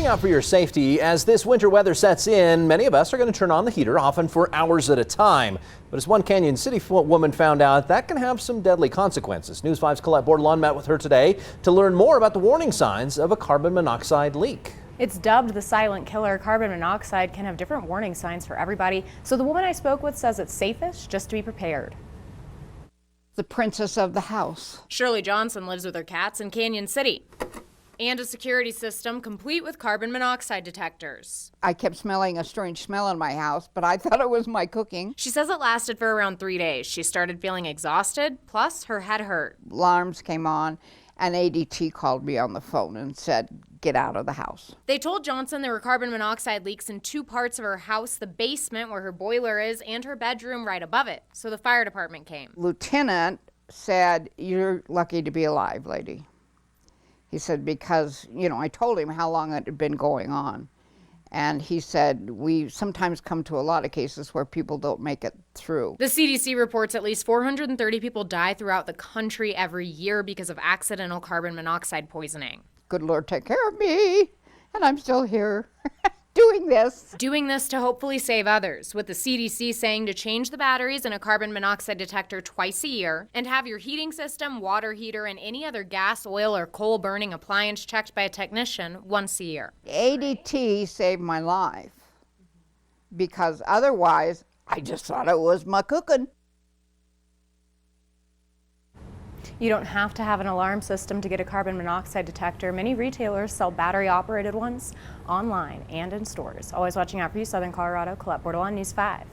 Watching out for your safety as this winter weather sets in, many of us are going to turn on the heater, often for hours at a time. But as one Canon City woman found out, that can have some deadly consequences. News 5's Colette Bordelon met with her today to learn more about the warning signs of a carbon monoxide leak. It's dubbed the silent killer. Carbon monoxide can have different warning signs for everybody. So the woman I spoke with says it's safest just to be prepared. The princess of the house. Shirley Johnson lives with her cats in Canon City. And a security system complete with carbon monoxide detectors. I kept smelling a strange smell in my house, but I thought it was my cooking. She says it lasted for around 3 days. She started feeling exhausted, plus her head hurt. Alarms came on, and ADT called me on the phone and said, get out of the house. They told Johnson there were carbon monoxide leaks in 2 parts of her house, the basement where her boiler is and her bedroom right above it. So the fire department came. Lieutenant said, you're lucky to be alive, lady. He said, because, I told him how long it had been going on. And he said, we sometimes come to a lot of cases where people don't make it through. The CDC reports at least 430 people die throughout the country every year because of accidental carbon monoxide poisoning. Good Lord, take care of me. And I'm still here doing this. Doing this to hopefully save others, with the CDC saying to change the batteries in a carbon monoxide detector twice a year and have your heating system, water heater, and any other gas, oil, or coal burning appliance checked by a technician once a year. ADT saved my life because otherwise I just thought it was my cooking. You don't have to have an alarm system to get a carbon monoxide detector. Many retailers sell battery-operated ones online and in stores. Always watching out for you, Southern Colorado. Colette Bordelon, News 5.